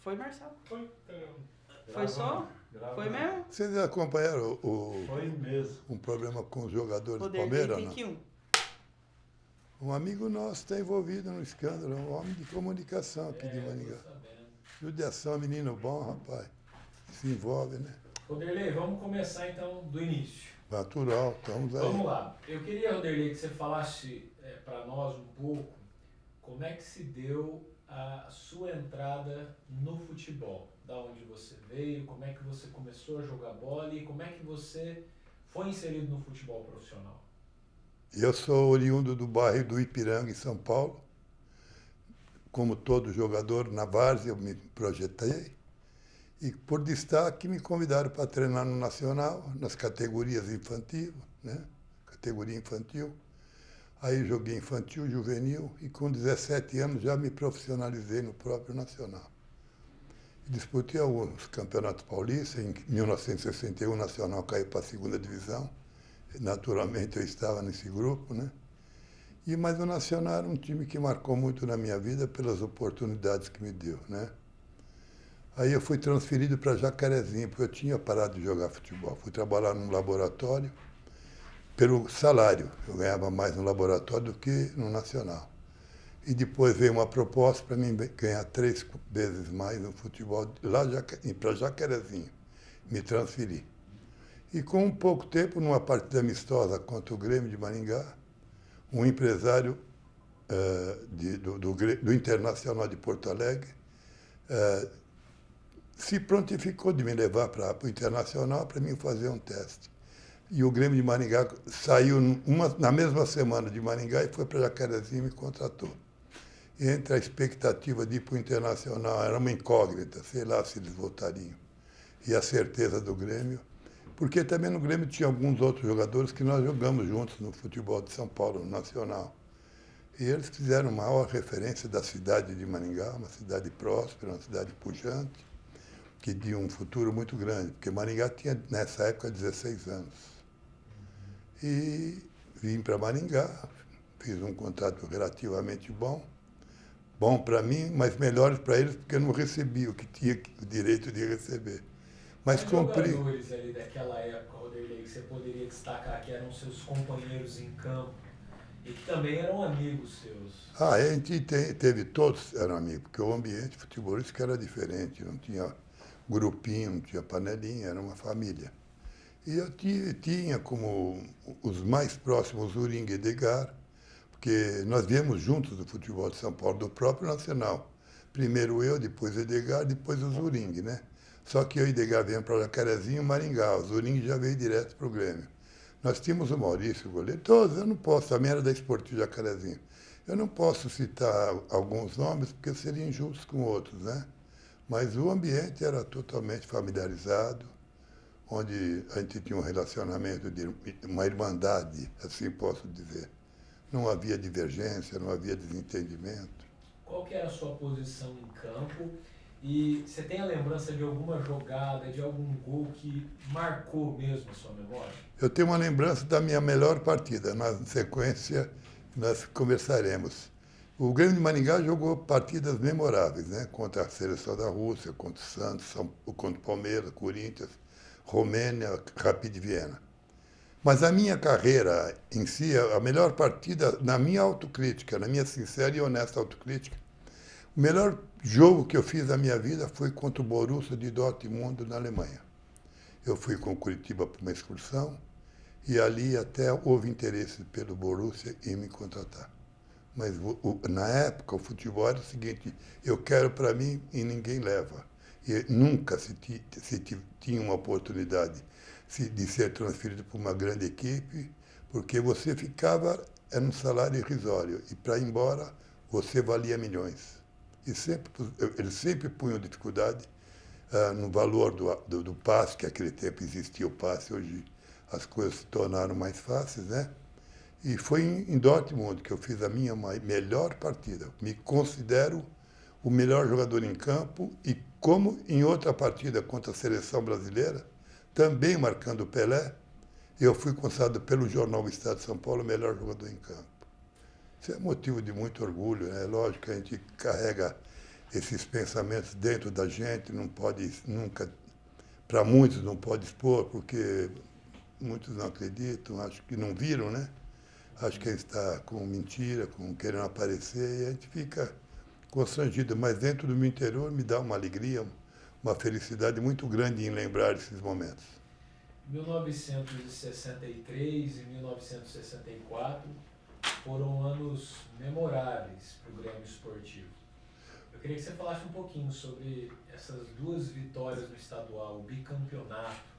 Foi, Marcelo? Foi, Foi só? Foi mesmo? Vocês acompanharam Foi mesmo. um problema com os jogadores do Vanderlei Palmeiras? tem Não? que um. Um amigo nosso está envolvido no escândalo, um homem de comunicação aqui de Maringá. Judiação, menino bom, rapaz. Se envolve, né? Vanderlei, vamos começar então do início. Natural, estamos aí. Vamos lá. Eu queria, Vanderlei, que você falasse para nós um pouco como é que se deu a sua entrada no futebol. Da onde você veio, como é que você começou a jogar bola e como é que você foi inserido no futebol profissional. Eu sou oriundo do bairro do Ipiranga, em São Paulo. Como todo jogador na várzea, eu me projetei. E, por destaque, me convidaram para treinar no Nacional, nas categorias infantil, né? Categoria infantil. Aí joguei infantil, juvenil, e com 17 anos já me profissionalizei no próprio Nacional. Disputei alguns campeonatos paulistas. Em 1961, o Nacional caiu para a segunda divisão. Naturalmente, eu estava nesse grupo, né? Mas o Nacional era um time que marcou muito na minha vida pelas oportunidades que me deu, né? Aí eu fui transferido para Jacarezinho, porque eu tinha parado de jogar futebol. Fui trabalhar num laboratório pelo salário. Eu ganhava mais no laboratório do que no Nacional. E depois veio uma proposta para mim ganhar 3 vezes mais no futebol, lá para Jacarezinho. Me transferi. E com um pouco tempo, numa partida amistosa contra o Grêmio de Maringá, um empresário do Internacional de Porto Alegre se prontificou de me levar para o Internacional para mim fazer um teste. E o Grêmio de Maringá saiu na mesma semana de Maringá e foi para Jacarezinho e me contratou. E entre a expectativa de ir para o Internacional, era uma incógnita, sei lá se eles voltariam, e a certeza do Grêmio, porque também no Grêmio tinha alguns outros jogadores que nós jogamos juntos no futebol de São Paulo, no Nacional. E eles fizeram maior referência da cidade de Maringá, uma cidade próspera, uma cidade pujante, que tinha um futuro muito grande, porque Maringá tinha, nessa época, 16 anos. E vim para Maringá, fiz um contrato relativamente bom para mim, mas melhor para eles, porque eu não recebi o que tinha o direito de receber. Mas cumpri. Jogadores ali daquela época, Vanderlei, que você poderia destacar que eram seus companheiros em campo e que também eram amigos seus? A gente teve, todos eram amigos, porque o ambiente futebolístico era diferente, não tinha grupinho, não tinha panelinha, era uma família. E eu tinha como os mais próximos o Zuring e Edgar, porque nós viemos juntos do futebol de São Paulo, do próprio Nacional. Primeiro eu, depois o Edgar, depois o Zuring, né? Só que eu e o Edgar viemos para Jacarezinho e Maringá, o Zuring já veio direto para o Grêmio. Nós tínhamos o Maurício, o goleiro, todos, eu não posso, também era da Esportivo Jacarezinho. Eu não posso citar alguns nomes, porque seria injusto com outros, né? Mas o ambiente era totalmente familiarizado, onde a gente tinha um relacionamento de uma irmandade, assim posso dizer. Não havia divergência, não havia desentendimento. Qual que era a sua posição em campo? E você tem a lembrança de alguma jogada, de algum gol que marcou mesmo a sua memória? Eu tenho uma lembrança da minha melhor partida. Na sequência, nós conversaremos. O Grêmio de Maringá jogou partidas memoráveis, né? Contra a seleção da Rússia, contra o Santos, contra o Palmeiras, Corinthians, Romênia, Rapid Viena. Mas a minha carreira em si, a melhor partida, na minha autocrítica, na minha sincera e honesta autocrítica, o melhor jogo que eu fiz na minha vida foi contra o Borussia de Dortmund, na Alemanha. Eu fui com o Curitiba para uma excursão e ali até houve interesse pelo Borussia em me contratar. Mas na época o futebol era o seguinte, eu quero para mim e ninguém leva. E nunca se tinha uma oportunidade de ser transferido para uma grande equipe, porque você ficava, era um salário irrisório, e para ir embora você valia milhões. E eles sempre punham dificuldade no valor do passe, que naquele tempo existia o passe, hoje as coisas se tornaram mais fáceis, né? E foi em Dortmund que eu fiz a minha melhor partida. Me considero o melhor jogador em campo e, como em outra partida contra a seleção brasileira, também marcando o Pelé, eu fui considerado pelo jornal O Estado de São Paulo o melhor jogador em campo. Isso é motivo de muito orgulho, né? Lógico que a gente carrega esses pensamentos dentro da gente, não pode nunca, para muitos não pode expor, porque muitos não acreditam, acho que não viram, né? Acho que ele está com mentira, com querendo aparecer, e a gente fica constrangido. Mas dentro do meu interior me dá uma alegria, uma felicidade muito grande em lembrar esses momentos. 1963 e 1964 foram anos memoráveis para o Grêmio Esportivo. Eu queria que você falasse um pouquinho sobre essas duas vitórias no estadual, o bicampeonato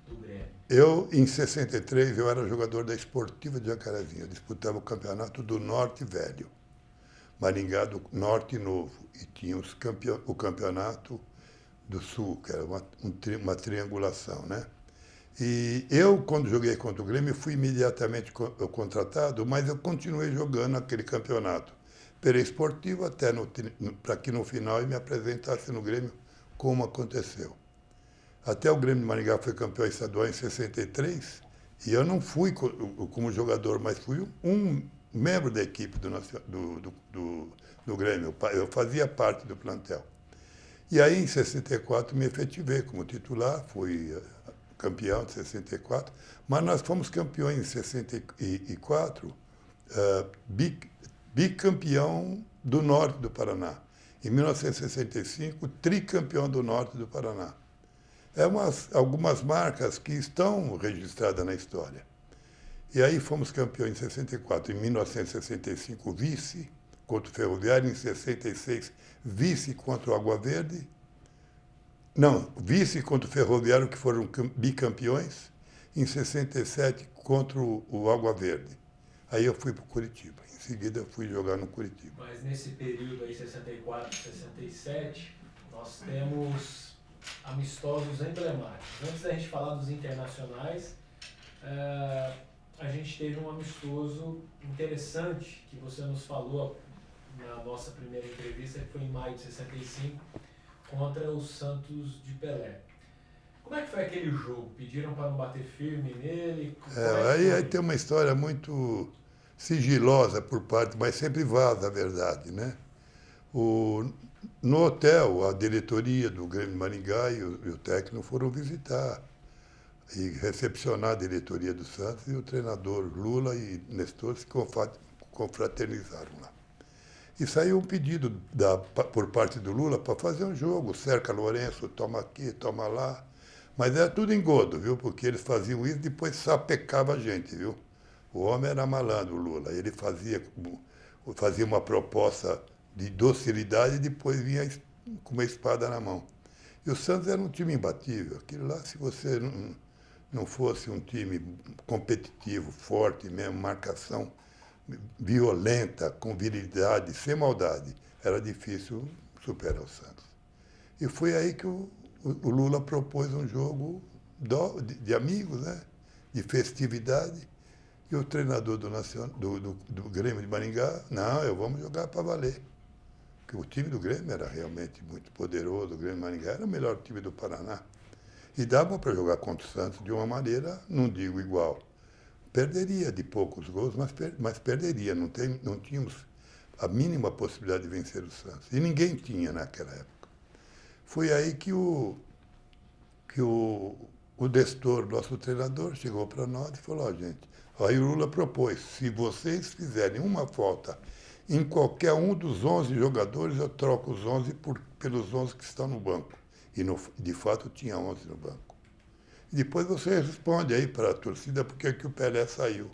do Grêmio. Eu, em 63, eu era jogador da Esportiva de Jacarezinho. Eu disputava o campeonato do Norte Velho, Maringá do Norte Novo. E tínhamos o campeonato do Sul, que era uma triangulação, né? E eu, quando joguei contra o Grêmio, fui imediatamente contratado, mas eu continuei jogando aquele campeonato pela Esportiva até para que no final eu me apresentasse no Grêmio, como aconteceu. Até o Grêmio de Maringá foi campeão estadual em 63, e eu não fui como jogador, mas fui um membro da equipe do Grêmio. Eu fazia parte do plantel. E aí, em 64, me efetivei como titular, fui campeão de 64, mas nós fomos campeões em 64, bicampeão do Norte do Paraná. Em 1965, tricampeão do Norte do Paraná. Algumas marcas que estão registradas na história. E aí fomos campeões em 64, em 1965 vice contra o Ferroviário, em 66 vice contra o Água Verde. Não, vice contra o Ferroviário, que foram bicampeões, em 67 contra o Água Verde. Aí eu fui para o Curitiba. Em seguida eu fui jogar no Curitiba. Mas nesse período aí, 64, 67, nós temos amistosos emblemáticos. Antes da gente falar dos internacionais, a gente teve um amistoso interessante que você nos falou na nossa primeira entrevista, que foi em maio de 65, contra o Santos de Pelé. Como é que foi aquele jogo? Pediram para não bater firme nele? Aí tem uma história muito sigilosa por parte, mas sempre vaza a verdade, né? No hotel, a diretoria do Grêmio de Maringá e o técnico foram visitar e recepcionar a diretoria do Santos, e o treinador Lula e Nestor se confraternizaram lá. E saiu um pedido por parte do Lula para fazer um jogo, cerca Lourenço, toma aqui, toma lá. Mas era tudo engodo, viu? Porque eles faziam isso e depois sapecava a gente, viu? O homem era malandro, o Lula. Ele fazia uma proposta de docilidade e depois vinha com uma espada na mão. E o Santos era um time imbatível. Aquilo lá, se você não fosse um time competitivo, forte mesmo, marcação violenta, com virilidade, sem maldade, era difícil superar o Santos. E foi aí que o Lula propôs um jogo de amigos, né? De festividade, e o treinador do Grêmio de Maringá, não, vamos jogar para valer. Porque o time do Grêmio era realmente muito poderoso, o Grêmio de Maringá era o melhor time do Paraná. E dava para jogar contra o Santos de uma maneira, não digo igual. Perderia de poucos gols, mas perderia. Não tínhamos a mínima possibilidade de vencer o Santos. E ninguém tinha naquela época. Foi aí que o Destor, nosso treinador, chegou para nós e falou, gente, aí o Lula propôs, se vocês fizerem uma falta em qualquer um dos 11 jogadores, eu troco os 11 pelos 11 que estão no banco. E, de fato, tinha 11 no banco. E depois você responde aí para a torcida por que o Pelé saiu.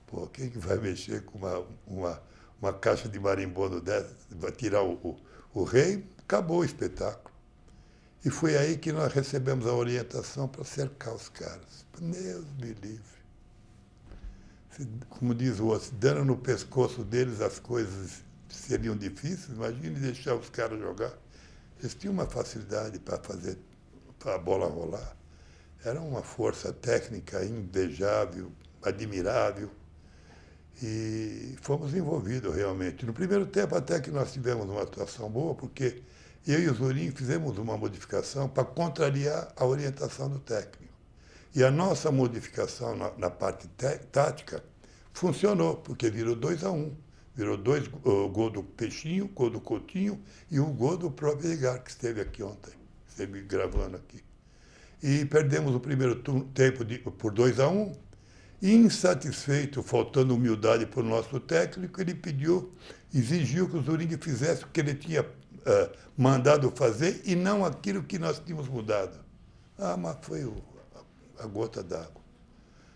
Pô, quem que vai mexer com uma caixa de marimbondo dessa, vai tirar o rei? Acabou o espetáculo. E foi aí que nós recebemos a orientação para cercar os caras. Deus me livre. Como diz o outro, dando no pescoço deles as coisas seriam difíceis, imagine deixar os caras jogar. Eles tinham uma facilidade para fazer a bola rolar. Era uma força técnica invejável, admirável. E fomos envolvidos realmente. No primeiro tempo até que nós tivemos uma atuação boa, porque eu e o Zurinho fizemos uma modificação para contrariar a orientação do técnico. E a nossa modificação na parte tática funcionou, porque virou 2-1. Virou dois, o gol do Peixinho, o gol do Coutinho e o gol do próprio Edgar, que esteve aqui ontem, esteve gravando aqui. E perdemos o primeiro tempo por 2-1. Insatisfeito, faltando humildade para o nosso técnico, ele exigiu que o Zurich fizesse o que ele tinha mandado fazer e não aquilo que nós tínhamos mudado. Mas foi a gota d'água.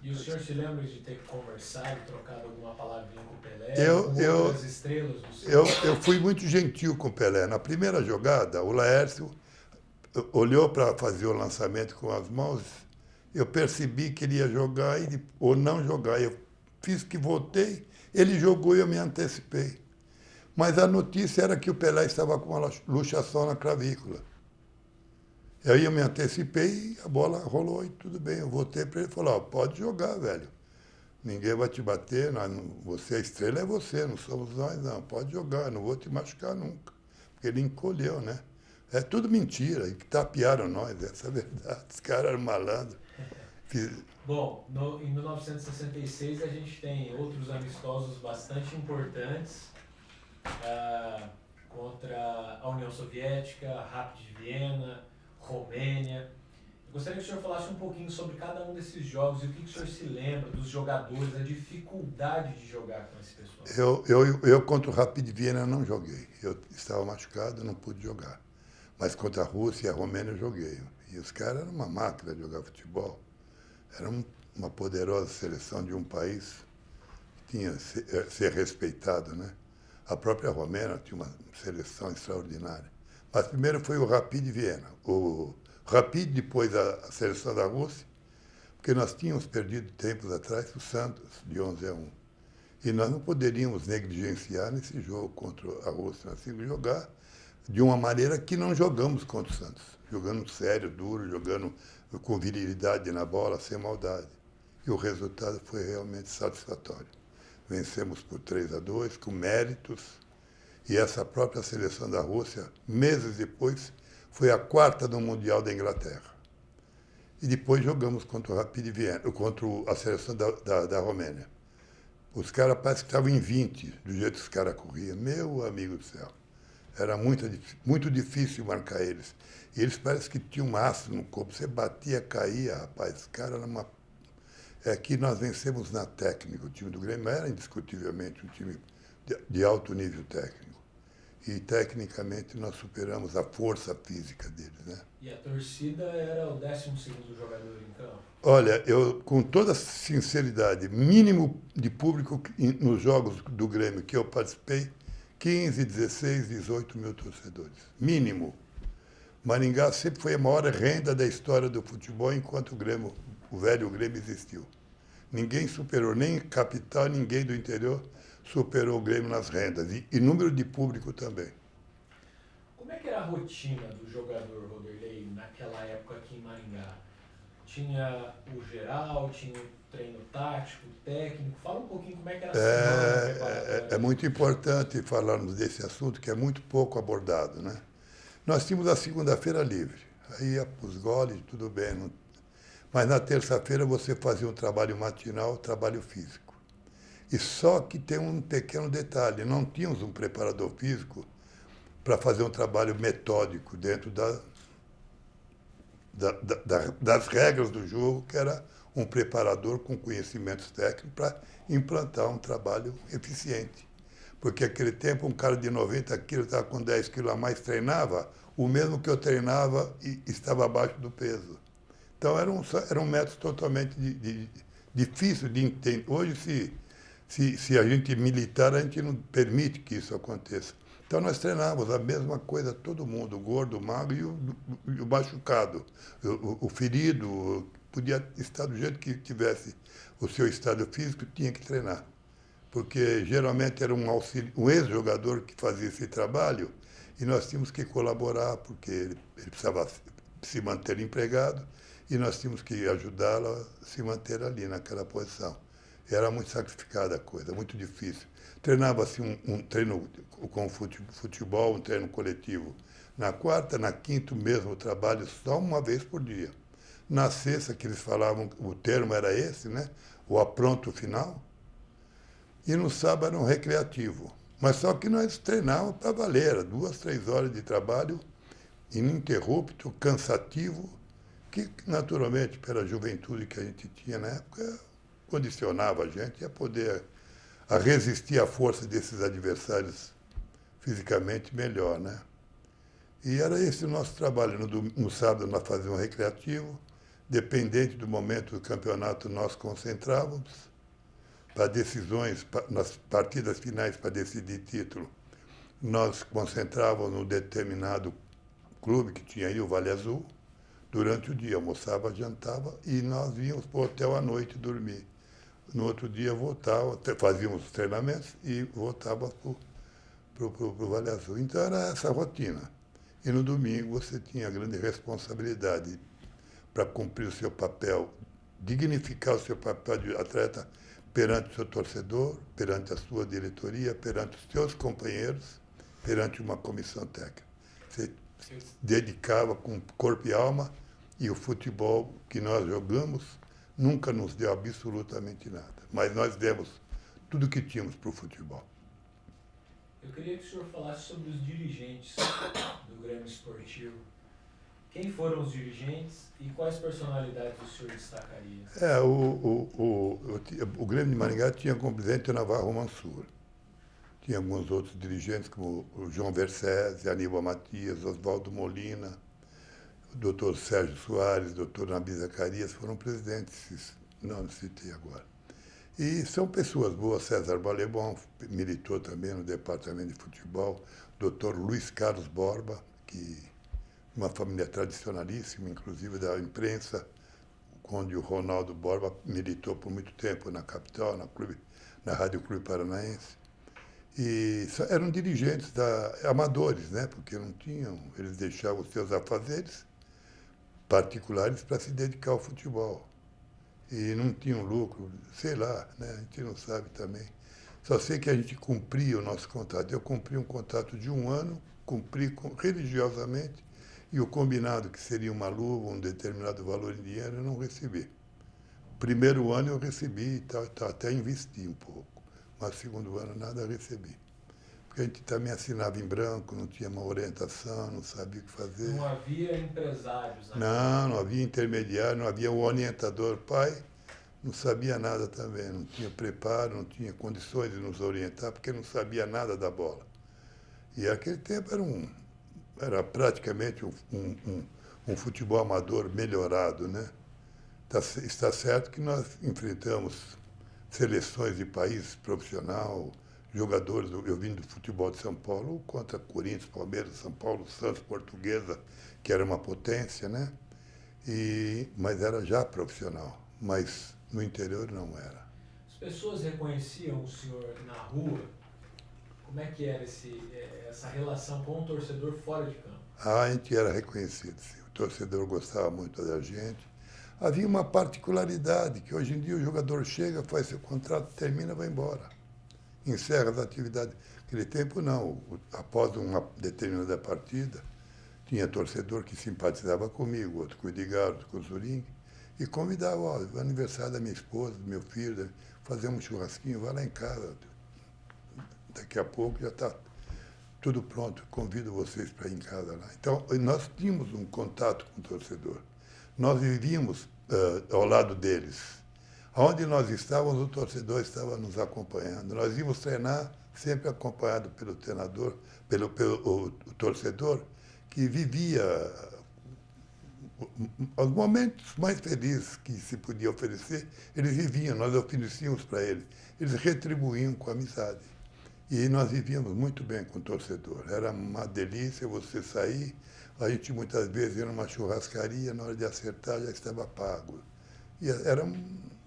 E o senhor se lembra de ter conversado, trocado alguma palavrinha com o Pelé, com outras estrelas do seu? Eu fui muito gentil com o Pelé. Na primeira jogada, o Laércio olhou para fazer o lançamento com as mãos. Eu percebi que ele ia jogar ou não jogar. Eu fiz que voltei, ele jogou e eu me antecipei. Mas a notícia era que o Pelé estava com uma luxação na clavícula. Aí eu me antecipei, a bola rolou e tudo bem. Eu voltei para ele e falei, pode jogar, velho. Ninguém vai te bater, você, a estrela é você, não somos nós, não. Pode jogar, não vou te machucar nunca. Porque ele encolheu, né? É tudo mentira, e que tapearam nós, essa é a verdade. Os caras eram malandros. Bom, em 1966 a gente tem outros amistosos bastante importantes contra a União Soviética, Rapid de Viena, Romênia. Eu gostaria que o senhor falasse um pouquinho sobre cada um desses jogos e o que o senhor se lembra dos jogadores, a dificuldade de jogar com esse pessoal. Eu contra o Rapid de Viena não joguei. Eu estava machucado, não pude jogar. Mas contra a Rússia e a Romênia eu joguei. E os caras eram uma máquina de jogar futebol. Era uma poderosa seleção de um país que tinha ser respeitado, né? A própria Romênia tinha uma seleção extraordinária. Mas primeiro foi o Rapid de Viena. O Rapid, depois a seleção da Rússia, porque nós tínhamos perdido tempos atrás o Santos, de 11-1. E nós não poderíamos negligenciar nesse jogo contra a Rússia. Nós tínhamos que jogar de uma maneira que não jogamos contra o Santos. Jogando sério, duro, jogando com virilidade na bola, sem maldade. E o resultado foi realmente satisfatório. Vencemos por 3-2, com méritos. E essa própria seleção da Rússia, meses depois, foi a quarta no Mundial da Inglaterra. E depois jogamos contra o Rapid de Viena, contra a seleção da Romênia. Os caras parece que estavam em 20, do jeito que os caras corriam. Meu amigo do céu. Era muito difícil marcar eles. E eles parecem que tinham um aço no corpo. Você batia, caía, rapaz. Os caras eram uma... É que nós vencemos na técnica. O time do Grêmio era indiscutivelmente um time de alto nível técnico. E, tecnicamente, nós superamos a força física deles, né? E a torcida era o 12º jogador em campo? Olha, eu, com toda sinceridade, mínimo de público nos jogos do Grêmio que eu participei, 15, 16, 18 mil torcedores. Mínimo. Maringá sempre foi a maior renda da história do futebol enquanto o velho Grêmio existiu. Ninguém superou, nem capital, ninguém do interior superou o Grêmio nas rendas. E número de público também. Como é que era a rotina do jogador, Roderley, naquela época aqui em Maringá? Tinha o geral, tinha o treino tático, técnico. Fala um pouquinho como é que era a semana preparatória. É muito importante falarmos desse assunto, que é muito pouco abordado, né? Nós tínhamos a segunda-feira livre. Aí ia para os goles, tudo bem. Mas na terça-feira você fazia um trabalho matinal, trabalho físico. E só que tem um pequeno detalhe, não tínhamos um preparador físico para fazer um trabalho metódico dentro das regras do jogo, que era um preparador com conhecimentos técnicos para implantar um trabalho eficiente. Porque naquele tempo um cara de 90 quilos estava com 10 quilos a mais, treinava, o mesmo que eu treinava e estava abaixo do peso. Então era um método totalmente difícil de entender. Hoje, se a gente militar, a gente não permite que isso aconteça. Então nós treinávamos a mesma coisa, todo mundo, o gordo, o magro e o machucado. O ferido podia estar do jeito que tivesse o seu estado físico, tinha que treinar. Porque geralmente era um ex-jogador que fazia esse trabalho e nós tínhamos que colaborar, porque ele precisava se manter empregado e nós tínhamos que ajudá-lo a se manter ali naquela posição. Era muito sacrificada a coisa, muito difícil. Treinava-se um treino com futebol, um treino coletivo. Na quarta, na quinta, o mesmo trabalho, só uma vez por dia. Na sexta, que eles falavam, o termo era esse, né? O apronto final. e no sábado era um recreativo. Mas só que nós treinávamos para valer, era 2, 3 horas de trabalho ininterrupto, cansativo, que naturalmente, pela juventude que a gente tinha na época, condicionava a gente a poder a resistir à força desses adversários fisicamente melhor, né? E era esse o nosso trabalho. No sábado nós fazíamos um recreativo, dependente do momento do campeonato nós concentrávamos para decisões, nas partidas finais para decidir título. Nós concentrávamos num determinado clube que tinha aí, o Vale Azul, durante o dia, almoçava, jantava e nós íamos para o hotel à noite dormir. No outro dia voltava, fazíamos os treinamentos e voltava para o Vale Azul. Então era essa a rotina. E no domingo você tinha a grande responsabilidade para cumprir o seu papel, dignificar o seu papel de atleta perante o seu torcedor, perante a sua diretoria, perante os seus companheiros, perante uma comissão técnica. Você se dedicava com corpo e alma e o futebol que nós jogamos nunca nos deu absolutamente nada. Mas nós demos tudo o que tínhamos para o futebol. Eu queria que o senhor falasse sobre os dirigentes do Grêmio Esportivo. Quem foram os dirigentes e quais personalidades o senhor destacaria? O Grêmio de Maringá tinha como presidente o Navarro Mansur. Tinha alguns outros dirigentes, como o João Versés, Aníbal Matias, Oswaldo Molina, o doutor Sérgio Soares, o doutor Nabi Zacarias, foram presidentes, não citei agora. E são pessoas boas. César Balebon militou também no departamento de futebol, doutor Luiz Carlos Borba, que uma família tradicionalíssima, inclusive da imprensa, onde o Ronaldo Borba militou por muito tempo na capital, na Rádio Clube Paranaense. E eram dirigentes amadores, né? Porque não tinham, eles deixavam os seus afazeres particulares para se dedicar ao futebol. E não tinham lucro, sei lá, né? A gente não sabe também. Só sei que a gente cumpria o nosso contrato. Eu cumpri um contrato de 1 ano, cumpri religiosamente, e o combinado, que seria uma luva, um determinado valor em dinheiro, eu não recebi. Primeiro ano eu recebi, até investi um pouco, mas segundo ano nada recebi. Porque a gente também assinava em branco, não tinha uma orientação, não sabia o que fazer. Não havia empresários? Não havia intermediário, não havia um orientador. Pai não sabia nada também, não tinha preparo, não tinha condições de nos orientar, porque não sabia nada da bola. E aquele tempo era praticamente um futebol amador melhorado, né? Está certo que nós enfrentamos seleções de países profissional, jogadores, eu vim do futebol de São Paulo contra Corinthians, Palmeiras, São Paulo, Santos, Portuguesa, que era uma potência, né? Mas era já profissional, mas no interior não era. As pessoas reconheciam o senhor na rua? Como é que era essa relação com o torcedor fora de campo? A gente era reconhecido, sim. O torcedor gostava muito da gente. Havia uma particularidade, que hoje em dia o jogador chega, faz seu contrato, termina, vai embora. Encerra as atividades. Naquele tempo, não. Após uma determinada partida, tinha torcedor que simpatizava comigo, outro com o Edgar, outro com o Zuring, e convidava, o aniversário da minha esposa, do meu filho, fazer um churrasquinho, vai lá em casa. Daqui a pouco já está tudo pronto, convido vocês para ir em casa lá. Então, nós tínhamos um contato com o torcedor. Nós vivíamos ao lado deles. Onde nós estávamos, o torcedor estava nos acompanhando. Nós íamos treinar sempre acompanhado pelo treinador, pelo o torcedor, que vivia os momentos mais felizes que se podia oferecer, eles viviam, nós oferecíamos para eles. Eles retribuíam com amizade. E nós vivíamos muito bem com o torcedor. Era uma delícia você sair. A gente muitas vezes ia numa churrascaria, na hora de acertar já estava pago. E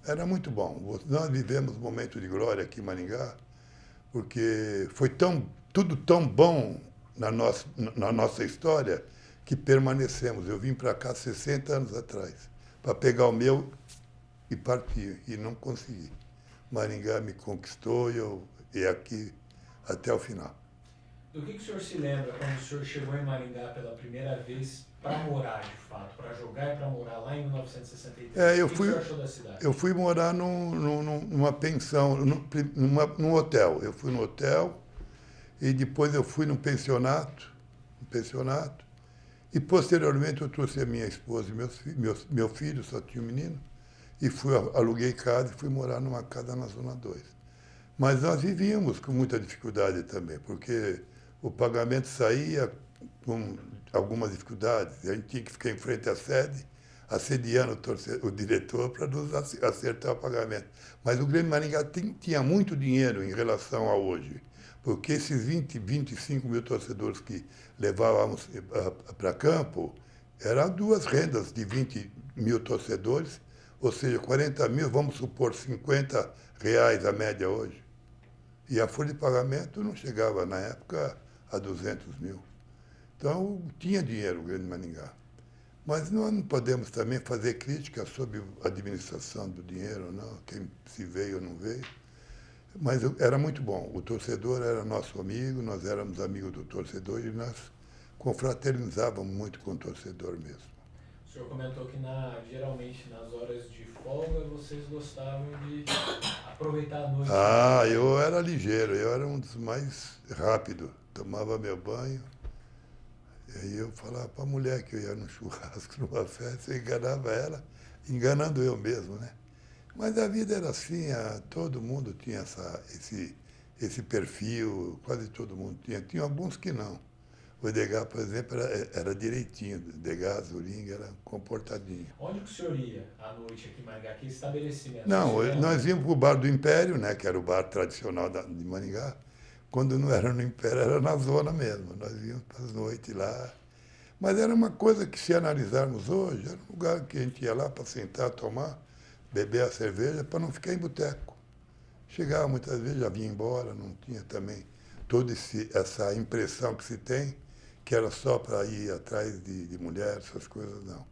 era muito bom. Nós vivemos um momento de glória aqui em Maringá, porque foi tudo tão bom na nossa história que permanecemos. Eu vim para cá 60 anos atrás, para pegar o meu e partir, e não consegui. Maringá me conquistou e aqui até o final. Do que o senhor se lembra quando o senhor chegou em Maringá pela primeira vez para morar, de fato, para jogar e para morar lá em 1963? O que o senhor achou da cidade? Eu fui morar numa pensão, num hotel. Eu fui no hotel e depois eu fui num pensionato, e posteriormente eu trouxe a minha esposa e meu filho, só tinha um menino, e aluguei casa e fui morar numa casa na Zona 2. Mas nós vivíamos com muita dificuldade também, porque o pagamento saía com algumas dificuldades. A gente tinha que ficar em frente à sede, assediando o diretor para nos acertar o pagamento. Mas o Grêmio Maringá tinha muito dinheiro em relação a hoje, porque esses 25 mil torcedores que levávamos para campo eram duas rendas de 20 mil torcedores, ou seja, 40 mil, vamos supor, R$50 a média hoje. E a folha de pagamento não chegava, na época, a 200 mil. Então, tinha dinheiro o Grêmio Maringá. Mas nós não podemos também fazer críticas sobre a administração do dinheiro, não, quem se veio ou não veio. Mas era muito bom. O torcedor era nosso amigo, nós éramos amigos do torcedor e nós confraternizávamos muito com o torcedor mesmo. O senhor comentou que geralmente nas horas de folga vocês gostavam de aproveitar a noite. Eu era ligeiro, eu era um dos mais rápidos. Tomava meu banho, e aí eu falava para a mulher que eu ia no churrasco, numa festa, eu enganava ela, enganando eu mesmo, né? Mas a vida era assim, todo mundo tinha esse perfil, quase todo mundo tinha. Tinha alguns que não. O Edgar, por exemplo, era direitinho. Edgar, Zuring, era comportadinho. Onde que o senhor ia à noite aqui em Maringá? Que estabelecimento? Não, nós íamos para o Bar do Império, né, que era o bar tradicional de Maringá. Quando não era no Império, era na zona mesmo. Nós íamos para as noites lá. Mas era uma coisa que, se analisarmos hoje, era um lugar que a gente ia lá para sentar, tomar, beber a cerveja, para não ficar em boteco. Chegava muitas vezes, já vinha embora, não tinha também toda essa impressão que se tem, que era só para ir atrás de mulheres, essas coisas, não.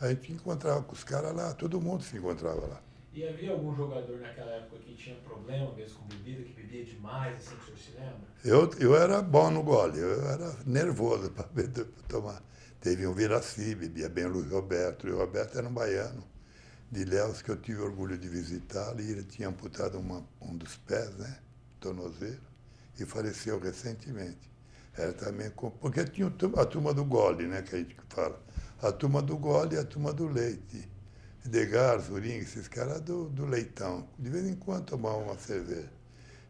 A gente encontrava com os caras lá, todo mundo se encontrava lá. E havia algum jogador naquela época que tinha problema mesmo com bebida, que bebia demais, assim, que o senhor se lembra? Eu era bom no gole, eu era nervoso para tomar. Teve um Viraci, bebia bem o Luiz Roberto. O Luiz Roberto era um baiano de Ilhéus que eu tive orgulho de visitá-lo, e ele tinha amputado um dos pés, né, tornozelo, e faleceu recentemente. Era também porque tinha a turma do gole, né, que a gente fala. A turma do gole e a turma do leite. Edgar, Zuring, esses caras do leitão. De vez em quando tomavam uma cerveja.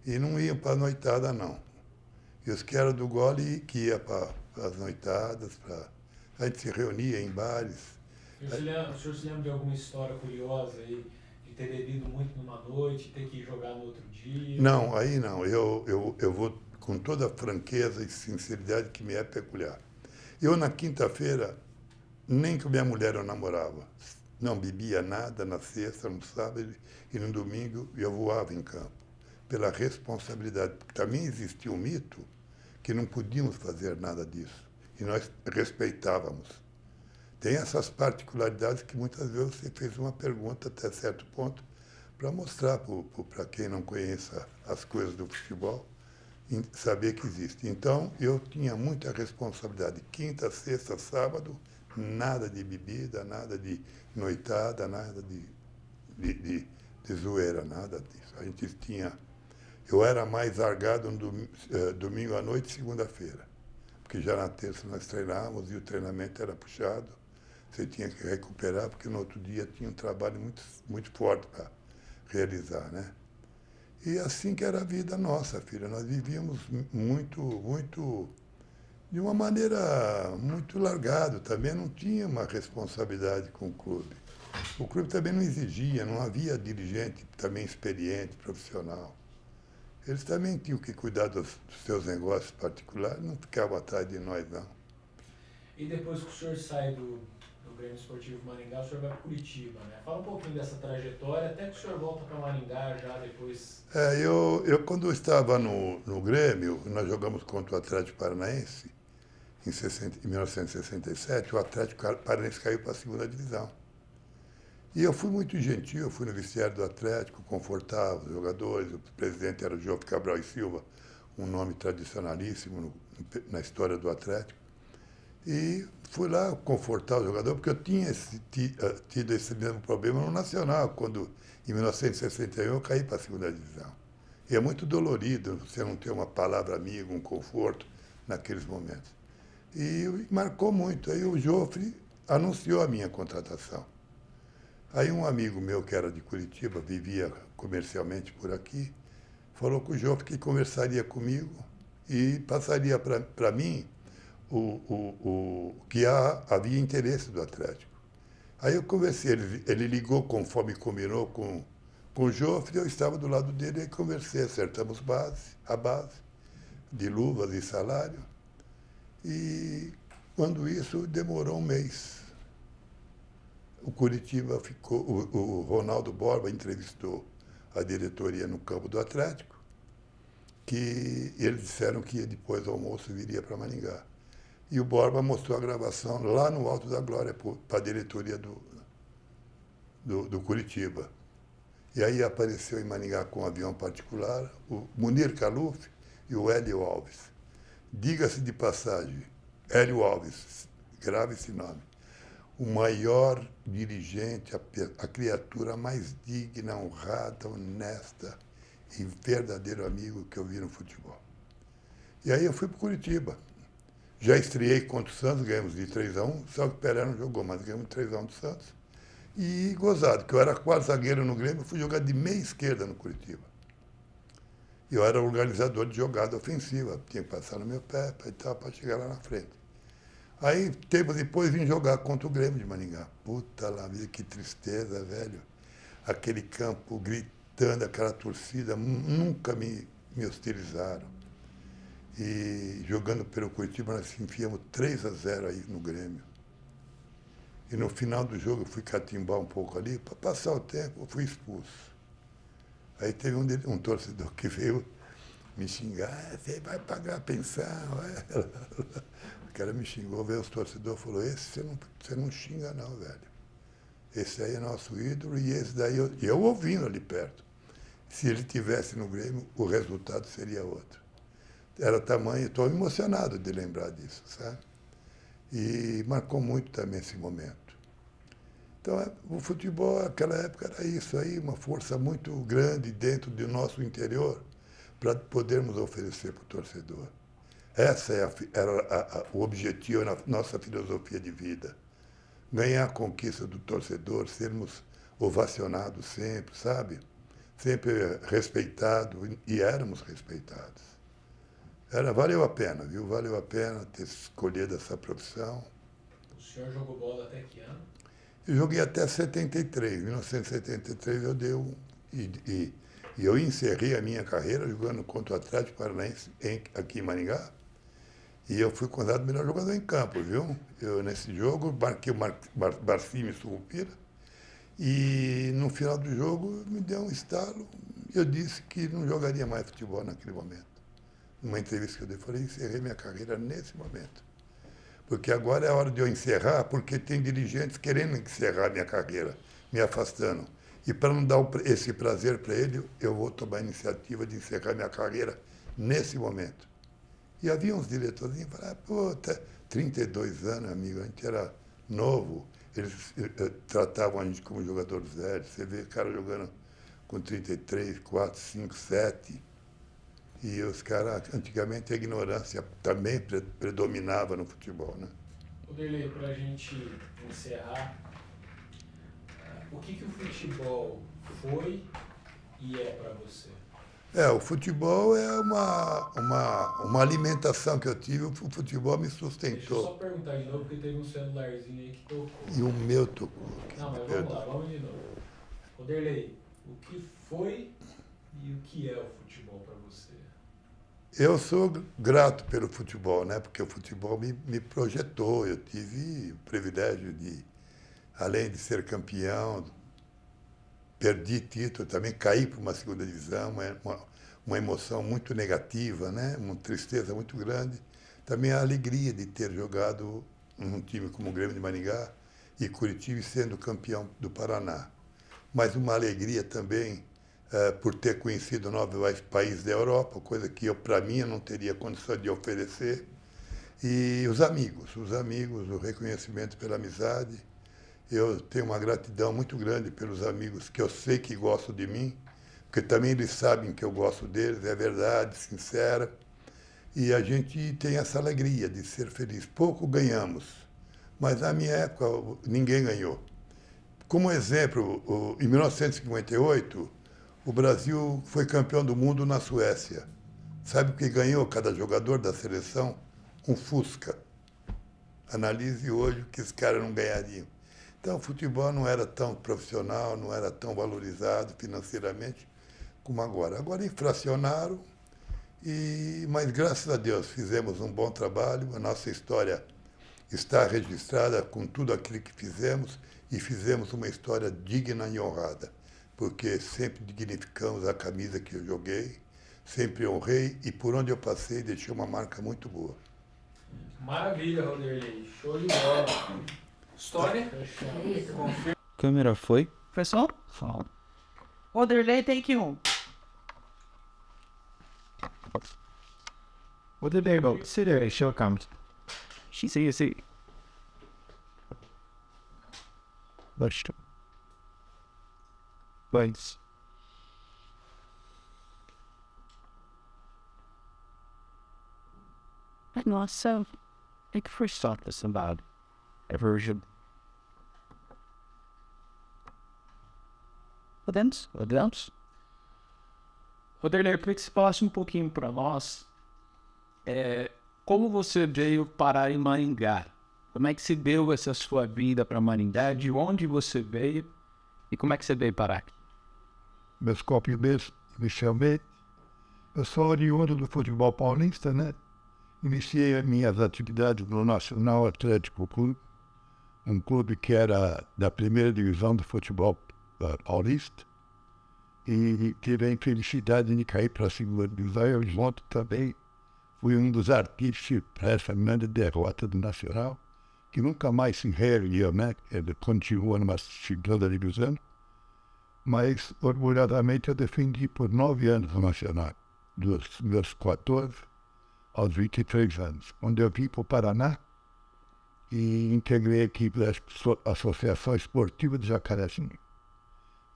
E não iam para a noitada, não. E os que eram do gole que iam para as noitadas, a gente se reunia em bares. O senhor se lembra de alguma história curiosa aí, de ter bebido muito numa noite, ter que ir jogar no outro dia? Não, aí não. Eu vou com toda a franqueza e sinceridade que me é peculiar. Eu, na quinta-feira, nem com minha mulher eu namorava. Não bebia nada na sexta, no sábado e no domingo eu voava em campo. Pela responsabilidade. Porque também existia um mito que não podíamos fazer nada disso. E nós respeitávamos. Tem essas particularidades que muitas vezes você fez uma pergunta até certo ponto para mostrar para quem não conheça as coisas do futebol, saber que existe. Então, eu tinha muita responsabilidade. Quinta, sexta, sábado, nada de bebida, nada de noitada, nada de zoeira, nada disso. A gente tinha... Eu era mais largado no domingo à noite e segunda-feira, porque já na terça nós treinávamos e o treinamento era puxado. Você tinha que recuperar, porque no outro dia tinha um trabalho muito, muito forte para realizar, né? E assim que era a vida nossa, filha. Nós vivíamos de uma maneira muito largada. Também não tinha uma responsabilidade com o clube. O clube também não exigia, não havia dirigente também experiente, profissional. Eles também tinham que cuidar dos seus negócios particulares, não ficavam atrás de nós, não. E depois que o senhor sai do Grêmio Esportivo Maringá, o senhor vai para Curitiba, né? Fala um pouquinho dessa trajetória, até que o senhor volta para Maringá já depois... Eu quando eu estava no Grêmio, nós jogamos contra o Atlético Paranaense, em 1967, o Atlético Paranaense caiu para a segunda divisão. E eu fui muito gentil, eu fui no vestiário do Atlético, confortava os jogadores, o presidente era o João Cabral e Silva, um nome tradicionalíssimo na história do Atlético. E fui lá confortar o jogador, porque eu tinha tido esse mesmo problema no Nacional, quando, em 1961, eu caí para a segunda divisão. E é muito dolorido você não ter uma palavra amiga, um conforto naqueles momentos. E marcou muito. Aí o Joffre anunciou a minha contratação. Aí um amigo meu, que era de Curitiba, vivia comercialmente por aqui, falou com o Joffre que conversaria comigo e passaria para mim que havia interesse do Atlético. Aí eu conversei, ele ligou conforme combinou com o Joffre, eu estava do lado dele e conversei, acertamos a base de luvas e salário. E quando isso demorou um mês. O Curitiba ficou, o Ronaldo Borba entrevistou a diretoria no campo do Atlético, que eles disseram que depois do almoço viria para Maringá. E o Borba mostrou a gravação lá no Alto da Glória para a diretoria do Curitiba. E aí apareceu em Maringá com um avião particular o Munir Khaluf e o Hélio Alves. Diga-se de passagem, Hélio Alves, grave esse nome, o maior dirigente, a criatura mais digna, honrada, honesta e verdadeiro amigo que eu vi no futebol. E aí eu fui para Curitiba. Já estreiei contra o Santos, ganhamos de 3-1, só que o Pelé não jogou, mas ganhamos de 3-1 do Santos. E gozado, que eu era quarto zagueiro no Grêmio, fui jogar de meia esquerda no Curitiba. Eu era organizador de jogada ofensiva, tinha que passar no meu pé e tal, para chegar lá na frente. Aí, tempo depois, vim jogar contra o Grêmio de Maringá. Puta lá, vida, que tristeza, velho. Aquele campo gritando, aquela torcida, nunca me hostilizaram. E jogando pelo Curitiba, nós enfiamos 3-0 aí no Grêmio. E no final do jogo eu fui catimbar um pouco ali, para passar o tempo, eu fui expulso. Aí teve um torcedor que veio me xingar, você vai pagar a pensão. O cara me xingou, veio os torcedores e falou, esse você não xinga não, velho. Esse aí é nosso ídolo e esse daí, eu ouvindo ali perto. Se ele tivesse no Grêmio, o resultado seria outro. Era tamanho, estou emocionado de lembrar disso, sabe? E marcou muito também esse momento. Então, o futebol, naquela época, era isso aí, uma força muito grande dentro do nosso interior para podermos oferecer para o torcedor. Essa era o objetivo na nossa filosofia de vida. Ganhar a conquista do torcedor, sermos ovacionados sempre, sabe? Sempre respeitados, e éramos respeitados. Valeu a pena, viu? Valeu a pena ter escolhido essa profissão. O senhor jogou bola até que ano? Eu joguei até 73. Em 1973 eu dei e eu encerrei a minha carreira jogando contra o Atlético Paranaense aqui em Maringá. E eu fui considerado o melhor jogador em campo, viu? Eu, nesse jogo, marquei o Barcimi Sucupira. E no final do jogo me deu um estalo. Eu disse que não jogaria mais futebol naquele momento. Numa entrevista que eu dei, falei, encerrei minha carreira nesse momento. Porque agora é a hora de eu encerrar, porque tem dirigentes querendo encerrar minha carreira, me afastando. E para não dar esse prazer para ele, eu vou tomar a iniciativa de encerrar minha carreira nesse momento. E havia uns diretorzinhos que falavam, pô, 32 anos, amigo, a gente era novo, eles tratavam a gente como jogadores velhos. Você vê cara jogando com 33, 4, 5, 7. E os caras, antigamente, a ignorância também predominava no futebol, né? Vanderlei, para a gente encerrar, o que o futebol foi e é para você? O futebol é uma alimentação que eu tive, o futebol me sustentou. Deixa eu só perguntar de novo, porque teve um celularzinho aí que tocou. E o meu tocou. Não, mas vamos lá, vamos de novo. Vanderlei, o que foi e o que é o futebol para você? Eu sou grato pelo futebol, né? Porque o futebol me projetou. Eu tive o privilégio de, além de ser campeão, perdi título, também caí para uma segunda divisão, uma emoção muito negativa, né? Uma tristeza muito grande. Também a alegria de ter jogado num time como o Grêmio de Maringá e Curitiba sendo campeão do Paraná. Mas uma alegria também por ter conhecido novos países da Europa, coisa que eu, para mim, eu não teria condição de oferecer. E os amigos, o reconhecimento pela amizade. Eu tenho uma gratidão muito grande pelos amigos que eu sei que gostam de mim, porque também eles sabem que eu gosto deles, é verdade, sincera. E a gente tem essa alegria de ser feliz. Pouco ganhamos, mas na minha época ninguém ganhou. Como exemplo, em 1958, o Brasil foi campeão do mundo na Suécia. Sabe o que ganhou cada jogador da seleção? Um Fusca. Analise hoje o que os caras não ganhariam. Então, o futebol não era tão profissional, não era tão valorizado financeiramente como agora. Agora inflacionaram, mas graças a Deus fizemos um bom trabalho, a nossa história está registrada com tudo aquilo que fizemos e fizemos uma história digna e honrada, porque sempre dignificamos a camisa que eu joguei, sempre honrei e por onde eu passei deixei uma marca muito boa. Maravilha, Roderley. Show de bola. História? Câmera foi? Foi só? Só. Roderley, take you. What did they go? Sit there, show comes. She see you see. Let's go. Thanks. Nossa, é que foi só this about a version. Podemos? Roderley, eu queria que você falasse um pouquinho para nós como você veio parar em Maringá. Como é que se deu essa sua vida para Maringá? De onde você veio e como é que você veio parar? Meus copinhos, inicialmente, eu sou oriundo do futebol paulista, né? Iniciei as minhas atividades no Nacional Atlético Clube, um clube que era da primeira divisão do futebol paulista, e tive a infelicidade de cair para a segunda divisão. Eu junto também fui um dos artífices para essa grande derrota do Nacional, que nunca mais se reergueu, né? Ele continua numa segunda divisão, mas orgulhosamente eu defendi por 9 anos o Nacional, dos meus 14 aos 23 anos, onde eu vim para o Paraná e integrei a equipe da Associação Esportiva de Jacarezinho.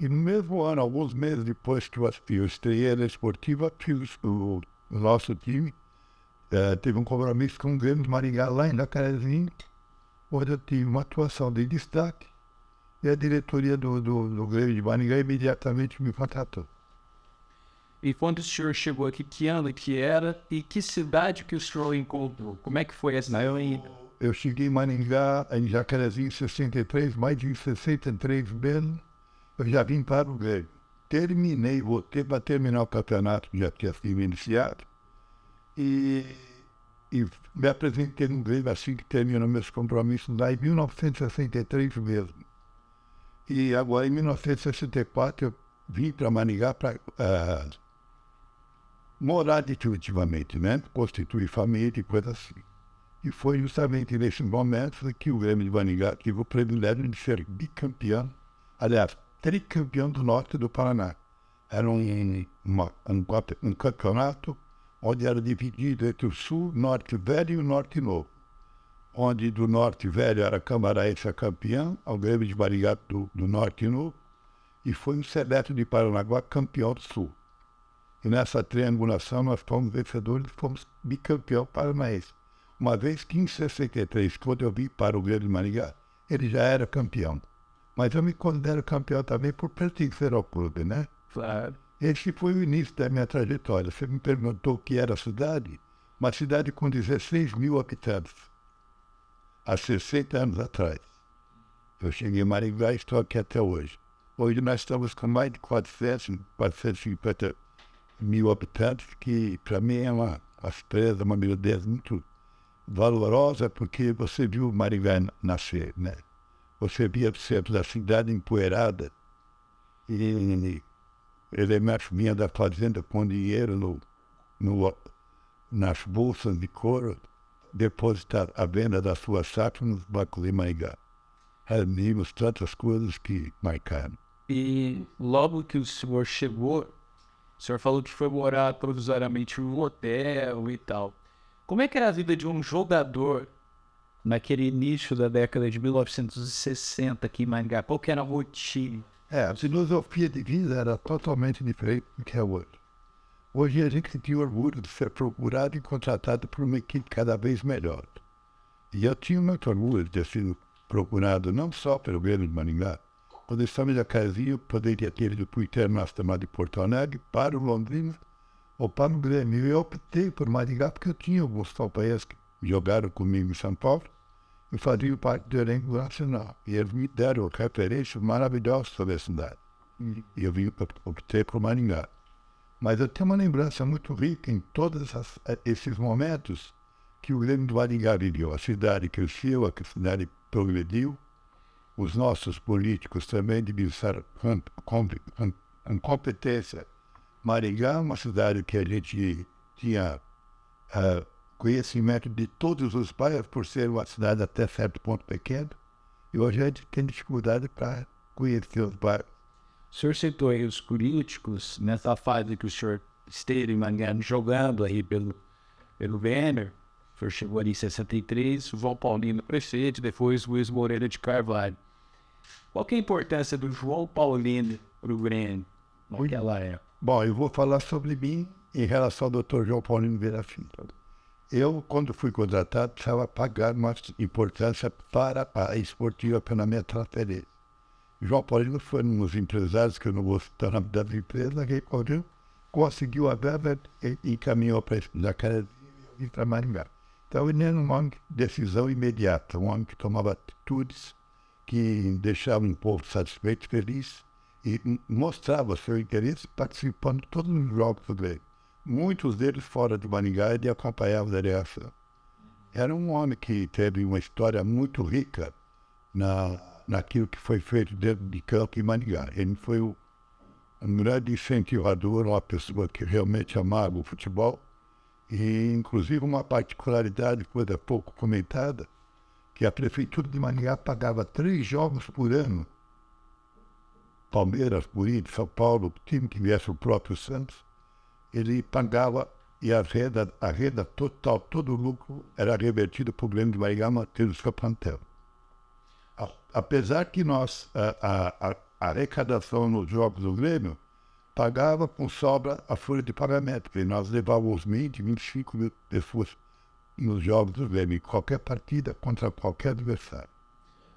E no mesmo ano, alguns meses depois que eu estreiei na esportiva, o nosso time teve um compromisso com o Grêmio de Maringá lá em Jacarezinho, onde eu tive uma atuação de destaque e a diretoria do Grêmio de Maringá imediatamente me contratou. E quando o senhor chegou aqui, que ano que era e que cidade que o senhor encontrou? Como é que foi essa ida? Eu cheguei em Maringá, em Jacarezinho, em 63, mais de 63 mesmo, eu já vim para o Grêmio. Voltei para terminar o campeonato que já tinha sido iniciado e me apresentei no Grêmio assim que terminou meus compromissos lá em 1963 mesmo. E agora, em 1964, eu vim para Maringá para morar definitivamente, né? Constituir família e coisa assim. E foi justamente nesse momento que o Grêmio de Maringá teve o privilégio de ser bicampeão, aliás, tricampeão do norte do Paraná. Era um campeonato onde era dividido entre o sul, norte velho e o norte novo. Onde do norte velho era Camaraense campeão, o Grêmio de Maringá do norte novo, e foi o Celeste de Paranaguá campeão do sul. E nessa triangulação nós fomos vencedores e fomos bicampeão paranaense. Uma vez que em 63, quando eu vim para o Grêmio de Maringá, ele já era campeão. Mas eu me considero campeão também por pertencer ao clube, né? Claro. Esse foi o início da minha trajetória. Você me perguntou o que era a cidade? Uma cidade com 16 mil habitantes, há 60 anos atrás. Eu cheguei em Maringá e estou aqui até hoje. Hoje nós estamos com mais de 450 mil habitantes, que para mim é uma surpresa, uma grandeza muito valorosa, porque você viu Maringá nascer, né? Você via o centro da cidade empoeirada e elementos vinham da fazenda com dinheiro nas bolsas de couro, depositar a venda da sua safra nos bancos de Maringá. Vimos tantas coisas que marcaram. E logo que o senhor chegou, o senhor falou que foi morar provisoriamente em um hotel e tal. Como é que era a vida de um jogador naquele início da década de 1960 aqui em Maringá? Qual que era a rotina? A filosofia de vida era totalmente diferente do que é hoje. Hoje a gente tem orgulho de ser procurado e contratado por uma equipe cada vez melhor. E eu tinha muito orgulho de ter sido procurado não só pelo Grêmio de Maringá. Quando eu estava na casinha, eu poderia ter ido para o Internacional de Porto Alegre, para o Londrina ou para o Grêmio. E eu optei por Maringá porque eu tinha alguns companheiros que jogaram comigo em São Paulo e faziam parte do elenco nacional. E eles me deram referências maravilhosas sobre a cidade. E eu optei por Maringá. Mas eu tenho uma lembrança muito rica em todos esses momentos que o Grêmio do Maringá viveu. A cidade cresceu, a cidade progrediu. Os nossos políticos também demonstraram competência. Maringá é uma cidade que a gente tinha conhecimento de todos os bairros, por ser uma cidade até certo ponto pequena. E hoje a gente tem dificuldade para conhecer os bairros. O senhor citou aí os políticos, nessa fase que o senhor esteve em Maringá jogando aí pelo Grêmio. O senhor chegou ali em 63, o João Paulino prefeito, depois Luiz Moreira de Carvalho. Qual que é a importância do João Paulino para o Grêmio naquela época? Bom, eu vou falar sobre mim em relação ao Dr. João Paulino Vieira Filho. Eu, quando fui contratado, precisava pagar uma importância para a esportiva pela minha transferência. João Paulino foi um dos empresários, que eu não vou citar o nome das empresas, que conseguiu a verba e encaminhou para ir para Maringá. Então ele era um homem de decisão imediata, um homem que tomava atitudes que deixavam o povo satisfeito, feliz, e mostrava seu interesse participando de todos os jogos do Grêmio. Muitos deles fora de Maringá, ele acompanhava a delegação. Era um homem que teve uma história muito rica naquilo que foi feito dentro de campo em Maringá. Ele foi um grande incentivador, uma pessoa que realmente amava o futebol, e inclusive uma particularidade, coisa pouco comentada, que a Prefeitura de Maringá pagava 3 jogos por ano. Palmeiras, Corinthians, São Paulo, time que viesse o próprio Santos, ele pagava, e a renda total, todo o lucro era revertido para o Grêmio de Maringá, mantendo o seu plantel. Apesar que a arrecadação nos jogos do Grêmio pagava com sobra a folha de pagamento, porque nós levávamos 20, 25 mil pessoas nos jogos do Grêmio, em qualquer partida, contra qualquer adversário.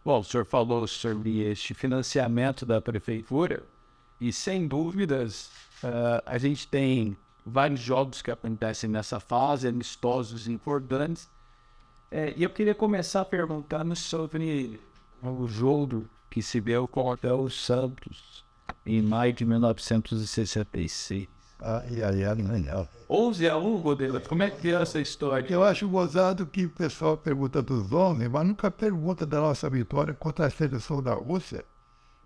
Bom, o senhor falou sobre este financiamento da prefeitura e, sem dúvidas, a gente tem vários jogos que acontecem nessa fase, amistosos importantes. E eu queria começar perguntando sobre o jogo que se deu contra o Santos em maio de 1966. 11-1, Godela. Como é que é essa história? Eu acho gozado que o pessoal pergunta dos 11, mas nunca pergunta da nossa vitória contra a seleção da Rússia,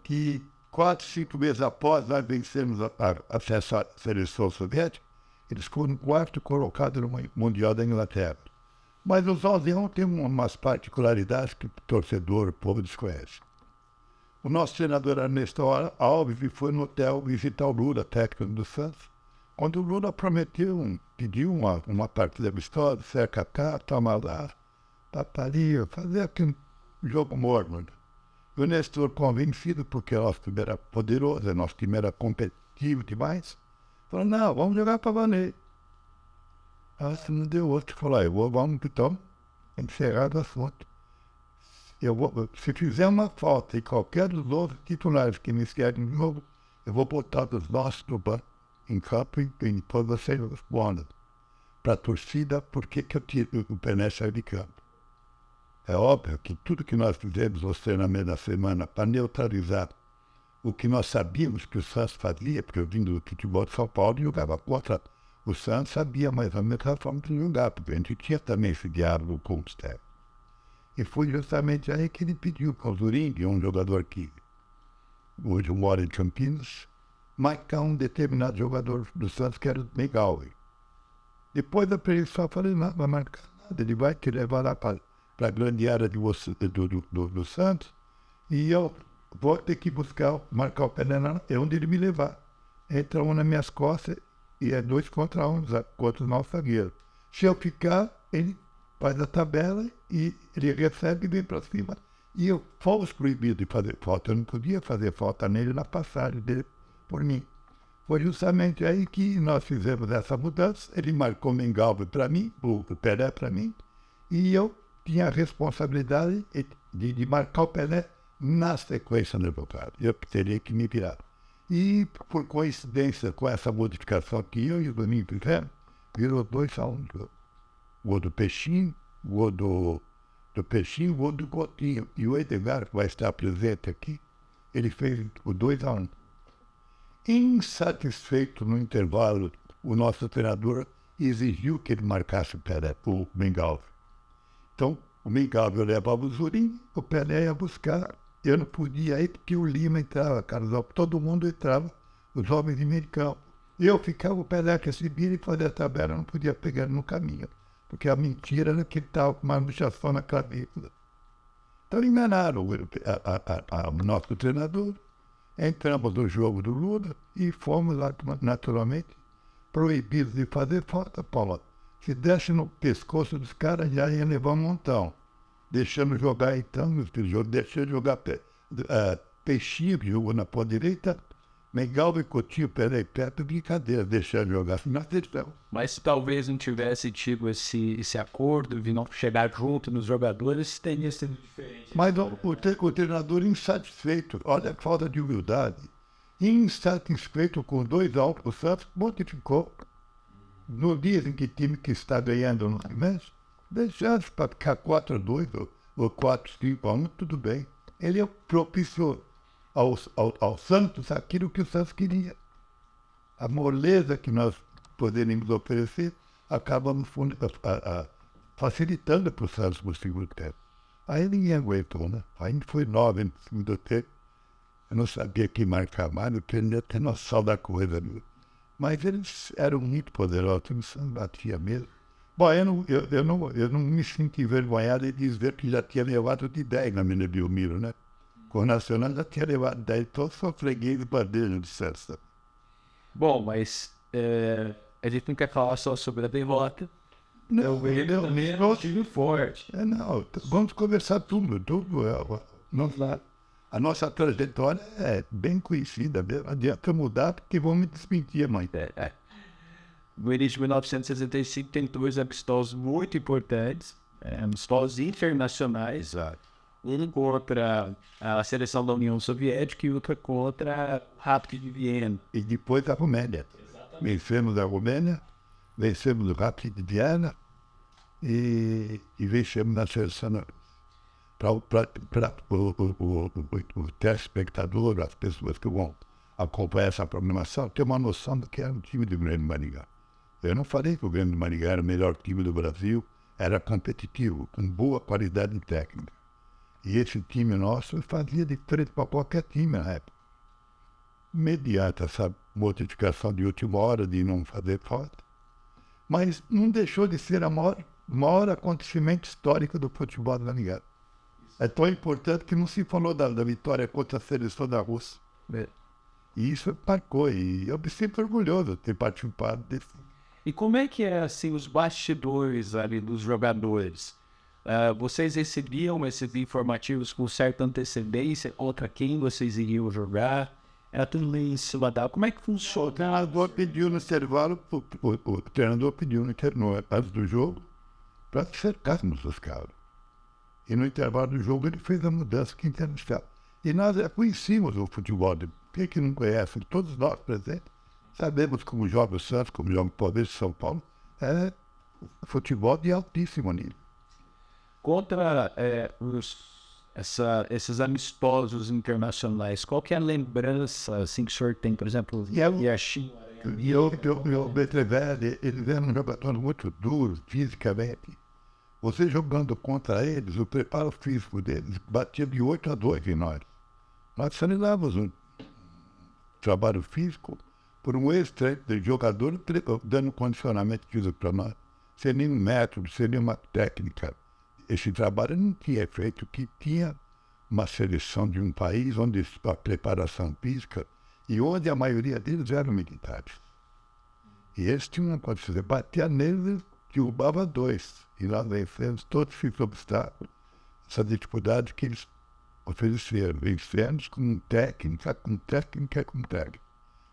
que 4, 5 meses após nós vencermos acesso à seleção soviética, eles foram quarto colocado no Mundial da Inglaterra. Mas os 11 tem umas particularidades que o torcedor, o povo desconhece. O nosso treinador Ernesto Alves foi no hotel visitar o Lula, técnico do Santos, quando o Lula pediu uma partida amistosa, cerca cá, toma lá, paparia, fazer aquele jogo morno. O Nestor, convencido, porque o nosso time era poderoso, o nosso time era competitivo demais, falou, não, vamos jogar para valer. Se não deu outro, falou, vamos então encerrar o assunto. Se fizer uma falta em qualquer dos outros titulares que iniciarem de novo, eu vou botar os nossos no banco, em campo, e depois vocês respondam para a torcida por que eu tiro o Pelé sair de campo. É óbvio que tudo que nós fizemos nos treinamentos da semana para neutralizar o que nós sabíamos que o Santos fazia, porque eu vim do futebol de São Paulo e jogava contra o Santos, sabia mais ou menos a forma de jogar, porque a gente tinha também esse diálogo com os técnicos. E foi justamente aí que ele pediu para o Zuring, um jogador que hoje mora em Campinas, marcar um determinado jogador do Santos, que era o Megal. Depois da preleção, eu falei, não vai marcar nada, ele vai te levar lá para a grande área do Santos, e eu vou ter que marcar o Pelé é onde ele me levar. Entra um nas minhas costas e é 2 contra 1 contra o nosso zagueiro. Se eu ficar, ele faz a tabela e ele recebe e vem para cima. E eu fomos proibidos de fazer falta. Eu não podia fazer falta nele na passagem dele por mim. Foi justamente aí que nós fizemos essa mudança. Ele marcou o Mengalvio para mim, o Pelé para mim, e eu tinha a responsabilidade de marcar o Pelé na sequência do campeonato. Eu teria que me virar. E, por coincidência, com essa modificação que eu e o Domingo fizemos, virou 2-1. O gol do Peixinho, o gol do Peixinho, o gol do Coutinho. E o Edgar, que vai estar presente aqui, ele fez o 2-1. Insatisfeito no intervalo, o nosso treinador exigiu que ele marcasse o Mengalvio. Então, o Mengalvio levava o Zurim, o Pelé ia buscar. Eu não podia ir porque o Lima entrava, Carlos Alves, todo mundo entrava, os homens de meio campo. Eu ficava, o Pelé que subia e fazia a tabela, eu não podia pegar no caminho, porque a mentira era que ele estava com uma luxação na cabeça. Então enganaram o nosso treinador, entramos no jogo do Lula e fomos lá, naturalmente, proibidos de fazer falta, Paulo. Se desse no pescoço dos caras, já ia levar um montão. Deixando jogar, então, deixando jogar Peixinho, que jogou na ponta direita, Mengalvio e Coutinho, Pelé e Pepe, brincadeira, deixando jogar. Nós deixamos. Mas se talvez não tivesse tido esse acordo de não chegar junto nos jogadores, teria sido diferente. Mas o treinador insatisfeito, olha a falta de humildade, insatisfeito com 2-1 para o Santos, modificou. No dia em que o time que está ganhando no semestre, deixasse para ficar 4-2 ou 4-5-1, tudo bem. Ele propiciou ao Santos aquilo que o Santos queria. A moleza que nós poderíamos oferecer, acabamos facilitando para o Santos no segundo tempo. Aí ninguém aguentou, né? Aí foi 9 no segundo tempo. Eu não sabia quem marcar mais, não tinha até noção da coisa. Mas eles eram muito poderosos, o Santos batia mesmo. Bom, eu não me sinto envergonhado de dizer que já tinha levado de 10 na Minas Belmiro, né? Com o Nacional já tinha levado 10, então só freguei de bandeja de Santos. Bom, mas a gente não quer falar só sobre a derrota. Não, é um time forte. Não, vamos conversar tudo. A nossa trajetória é bem conhecida, não adianta mudar porque vão me desmentir, mãe. No início de 1965 tem 2 amistosos muito importantes, amistosos internacionais. Um contra a seleção da União Soviética e outro contra o Rapid de Viena. E depois a Romênia. Vencemos a Romênia, vencemos o Rapid de Viena e vencemos a seleção. Para o telespectador, as pessoas que vão acompanhar essa programação, ter uma noção do que era o time do Grêmio Maringá. Eu não falei que o Grêmio Maringá era o melhor time do Brasil, era competitivo, com boa qualidade técnica. E esse time nosso fazia de frente para qualquer time na época. Mediante essa modificação de última hora, de não fazer falta. Mas não deixou de ser a maior acontecimento histórico do futebol do Maringá. É tão importante que não se falou da vitória contra a seleção da Rússia. E isso marcou, e eu me sinto orgulhoso de ter participado desse. E como é que é, assim, os bastidores ali dos jogadores? Vocês recebiam esses informativos com certa antecedência contra quem vocês iriam jogar? Era tudo em cima da... Como é que funciona? O treinador pediu no intervalo, antes do jogo, para cercarmos os caras. E no intervalo do jogo ele fez a mudança que internacional. E nós conhecíamos o futebol. Quem que não conhece? Todos nós presentes sabemos como joga o Santos, como joga o Palmeiras de São Paulo. É futebol de altíssimo nível. Contra esses amistosos internacionais, qual que é a lembrança assim, que o senhor tem, por exemplo, e a China? E o Betreverde, eles eram um jogador muito duro, fisicamente. Você jogando contra eles, o preparo físico deles batia de 8-2 em nós. Nós finalizávamos um trabalho físico por um ex-treino de jogador dando condicionamento físico para nós. Sem nenhum método, sem nenhuma técnica. Esse trabalho não tinha efeito, que tinha uma seleção de um país onde a preparação física e onde a maioria deles eram militares. E eles tinham uma coisa, você batia neles, derrubava dois. E nós vencemos todos esses obstáculos, essa dificuldade que eles ofereceram. Vencemos com técnica.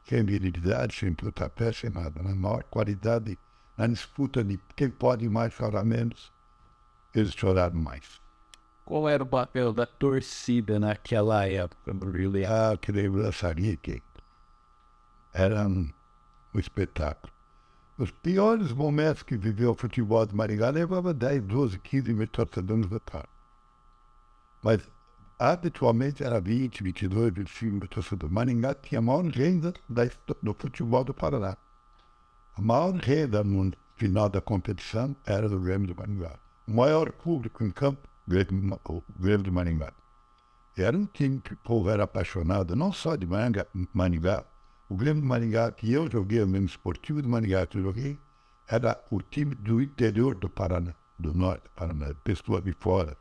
Sem virilidade, sem pontapé, sem nada. Na maior qualidade, na disputa de quem pode mais, chorar menos, eles choraram mais. Qual era o papel da torcida naquela época, Brulé? Que lembrançaria que era um espetáculo. Os piores momentos que viveu o futebol de Maringá levava 10, 12, 15 mil torcedores no carro. Mas habitualmente era 20, 22, 25 mil torcedores. Maringá tinha a maior renda do futebol do Paraná. A maior renda no final da competição era do Grêmio do Maringá. O maior público em campo, o Grêmio do Maringá. Era um time que o povo era apaixonado, não só de Maringá. O Grêmio do Maringá, que eu joguei, o mesmo esportivo do Maringá que eu joguei, era o time do interior do Paraná, do norte do Paraná, pessoa de fora.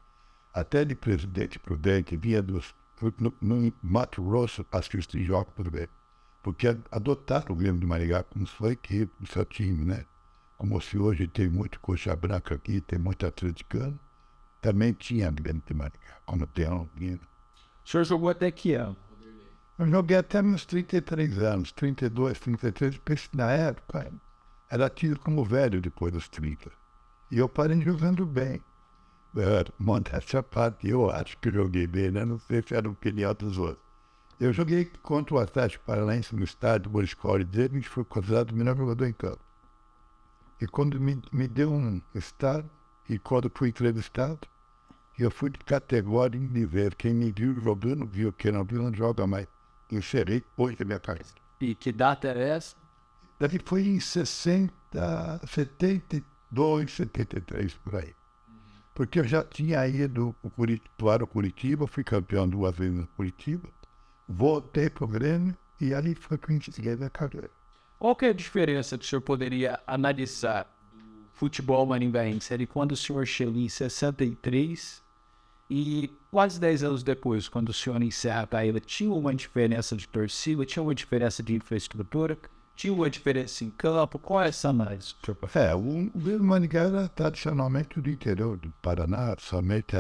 Até de Presidente Prudente, vinha no Mato Grosso assistir jogos por ver. Porque adotaram o Grêmio do Maringá como sua equipe, o seu time, né? Como se hoje tem muito coxa branca aqui, tem muito atleticano, também tinha Grêmio do Maringá, quando tem alguém. O senhor jogou até que ano? Eu joguei até meus 33 anos, 32, 33, porque na época era tido como velho depois dos 30. E eu parei jogando bem. Modéstia à parte, eu acho que joguei bem, né? Não sei se era o opinião dos outros. Eu joguei contra o Atlético Paranaense no estádio Boriscore dele, e foi considerado o melhor jogador em campo. E quando me deu um estado, e quando fui entrevistado, eu fui de categoria de ver. Quem me viu jogando, viu. Quem não viu, não joga mais. Encerrei depois da minha carreira. E que data é essa? Daí foi em 72, 73, por aí. Porque eu já tinha ido para o Curitiba, fui campeão 2 vezes no Curitiba, voltei para o Grêmio e ali foi que eu encerrei minha carreira. Qual que é a diferença que o senhor poderia analisar do futebol maringaense de quando o senhor chegou em 63 e quase 10 anos depois, quando o senhor encerra a carreira, tinha uma diferença de torcida, tinha uma diferença de infraestrutura, tinha uma diferença em campo? Qual é essa análise, senhor? O Grêmio Maringá era tradicionalmente do interior do Paraná, somente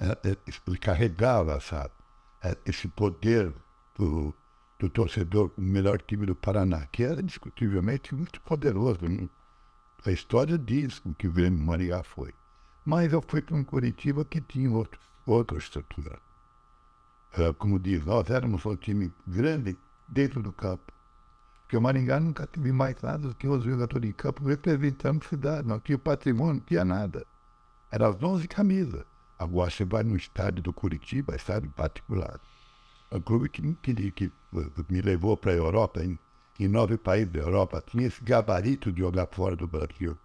ele carregava esse poder do torcedor, o melhor time do Paraná, que era indiscutivelmente muito poderoso. A história diz o que o Grêmio Maringá foi. Mas eu fui para um Curitiba que tinha outra estrutura. Como diz, nós éramos um time grande dentro do campo. Porque o Maringá nunca teve mais nada do que os jogadores em campo representando a cidade. Não tinha patrimônio, não tinha nada. Eram as 11 camisas. Agora você vai no estádio do Curitiba, estádio particular. O clube que me levou para a Europa, em 9 países da Europa, tinha esse gabarito de jogar fora do Brasil.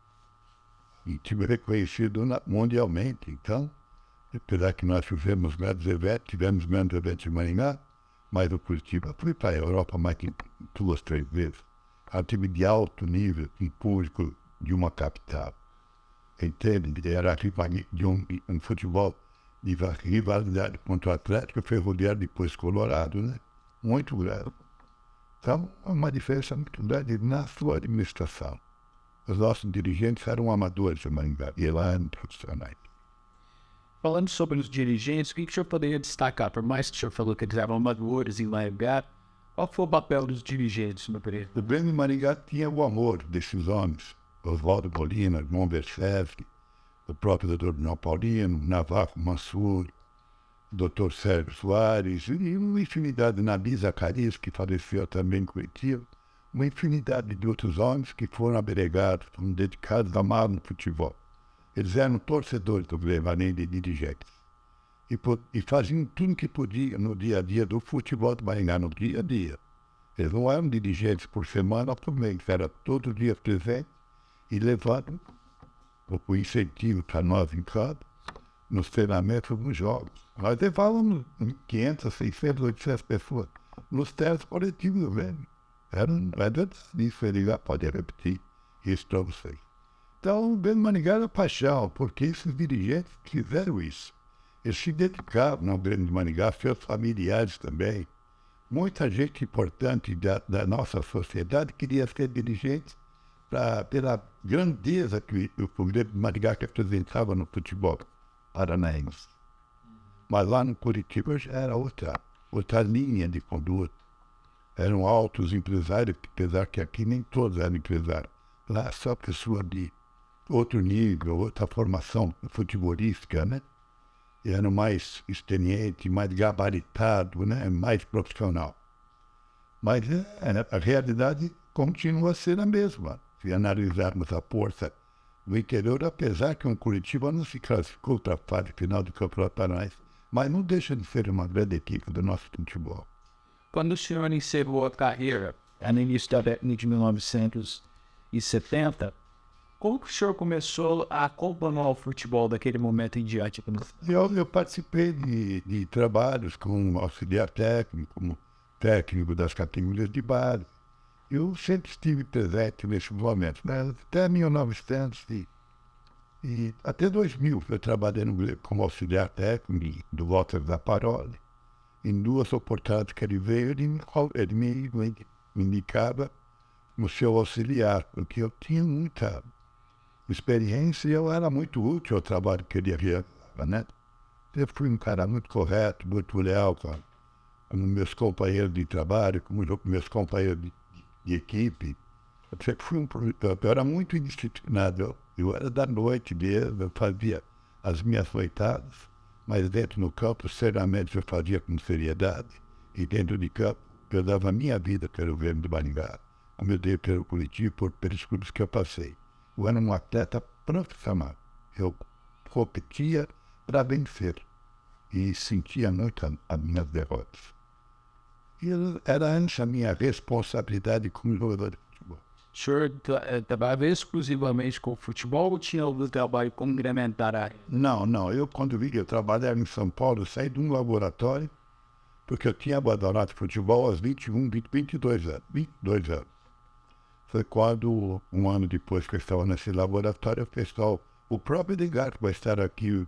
E time reconhecido mundialmente. Então, apesar que nós tivemos menos eventos em Maringá, mas o Curitiba foi para a Europa mais que 2, 3 vezes. É um time de alto nível, em público de uma capital. Entende? Era de um futebol de rivalidade contra o Atlético, Ferroviário, depois Colorado, né? Muito grande. Então, é uma diferença muito grande na sua administração. Os nossos dirigentes eram amadores de Maringá e lá eram profissionais. Falando sobre os dirigentes, o que o senhor poderia destacar? Por mais que o senhor falou que eles eram amadores em Maringá, qual foi o papel dos dirigentes no período? O Grêmio Maringá tinha o amor desses homens. Oswaldo Molina, João Berchevski, o próprio Dr. Bruno Paulino, Navarro Mansur, Dr. Sérgio Soares, e uma infinidade, Nabi Zacarias, que faleceu também em Curitiba, uma infinidade de outros homens que foram abregados, foram dedicados, amaram o futebol. Eles eram torcedores do Grêmio, além de dirigentes. E faziam tudo que podiam no dia a dia do futebol do Maringá, no dia a dia. Eles não eram dirigentes por semana ou por mês, era todo dia presente e levando o incentivo para nós em casa, nos treinamentos, nos jogos. Nós levávamos 500, 600, 800 pessoas nos testes coletivos do Grêmio. Era isso, ele já pode repetir isso para vocês. Então, o Grêmio Maringá era paixão, porque esses dirigentes fizeram isso. Eles se dedicavam ao Grêmio de Maringá, seus familiares também. Muita gente importante da nossa sociedade queria ser dirigente pela grandeza que o Grêmio de Maringá representava no futebol paranaense. Mas lá no Curitiba já era outra linha de conduta. Eram altos empresários, apesar que aqui nem todos eram empresários. Lá só pessoa de outro nível, outra formação futebolística, né? E eram mais experiente, mais gabaritado, né? Mais profissional. Mas a realidade continua a ser a mesma. Se analisarmos a força do interior, apesar que o Curitiba não se classificou para a fase final do Campeonato Paranaense, mas não deixa de ser uma grande equipe do nosso futebol. Quando o senhor encerrou a carreira, no início da década de 1970, como que o senhor começou a acompanhar o futebol daquele momento em diante? Eu participei de trabalhos como auxiliar técnico, como técnico das categorias de base. Eu sempre estive presente nesses momentos, né? Até 1900 e até 2000 eu trabalhei como auxiliar técnico do Walter Zapparoli. Em 2 oportunidades que ele veio, ele me indicava como seu auxiliar, porque eu tinha muita experiência e eu era muito útil ao trabalho que ele realizava, né? Eu fui um cara muito correto, muito leal com meus companheiros de trabalho, com meus companheiros de equipe. Eu era muito indisciplinado. Eu era da noite mesmo, eu fazia as minhas noitadas, mas dentro do campo, seriamente, eu fazia com seriedade. E dentro de campo, eu dava a minha vida pelo Grêmio de Maringá, como eu dei pelo Curitiba, pelos clubes que eu passei. Eu era um atleta profissional. Eu competia para vencer e sentia muito as minhas derrotas. E era antes a minha responsabilidade como jogador de futebol. O senhor trabalhava exclusivamente com futebol ou tinha algum trabalho complementar? Não. Eu, quando vi que eu trabalhava em São Paulo, saí de um laboratório, porque eu tinha abandonado o futebol aos 22 anos. Foi quando, um ano depois que eu estava nesse laboratório, o próprio Edgar, que vai estar aqui,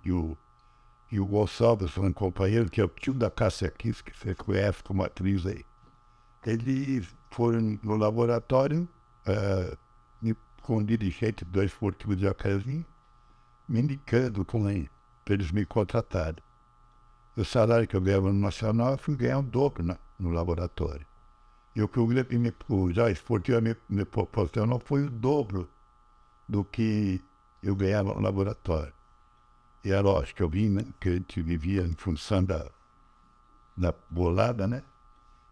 e o Gonçalves, um companheiro, que é o tio da Cássia Kiss, que você conhece como atriz aí. Eles foram no laboratório, com um dirigente do Esportivo de Jacarezinho, me indicando para eles me contratarem. O salário que eu ganhava no Nacional, eu fui ganhar o dobro no laboratório. E o que o Esportivo me proporcionou foi o dobro do que eu ganhava no laboratório. E é lógico que eu vim, né, que a gente vivia em função da bolada, né?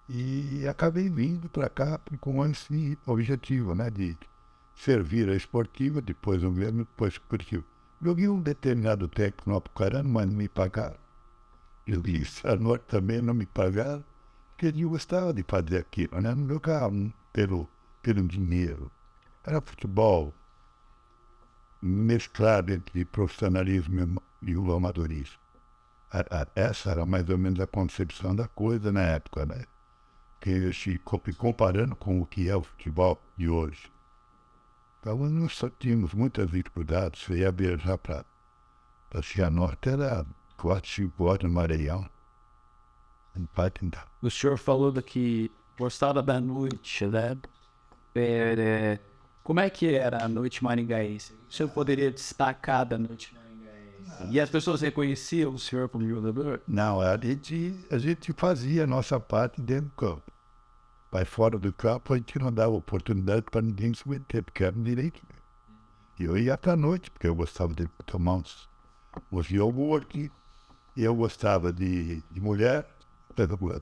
E acabei vindo para cá com esse objetivo, né, de servir a Esportiva, depois o Grêmio, depois o Curitiba. Joguei um determinado tempo no Apucarana, mas não me pagaram. Joguei em Cianorte também, não me pagaram, porque eu gostava de fazer aquilo, né? Não jogava pelo dinheiro. Era futebol mesclado entre profissionalismo e o amadorismo. Essa era mais ou menos a concepção da coisa na época, né? Que se comparando com o que é o futebol de hoje. Então nós só tínhamos muitas dificuldades. Você ia viajar para Cianorte, era 4, 5 horas no Maranhão. O senhor falou que gostava da noite, né? Como é que era a noite maringaense? O senhor poderia destacar da noite maringaense? E as pessoas reconheciam o senhor como jogador? Não, a gente fazia a nossa parte dentro do campo. Mas fora do campo a gente não dava oportunidade para ninguém se meter, porque era um direito. E eu ia até a noite, porque eu gostava de tomar uns iogurte, e eu gostava de mulher,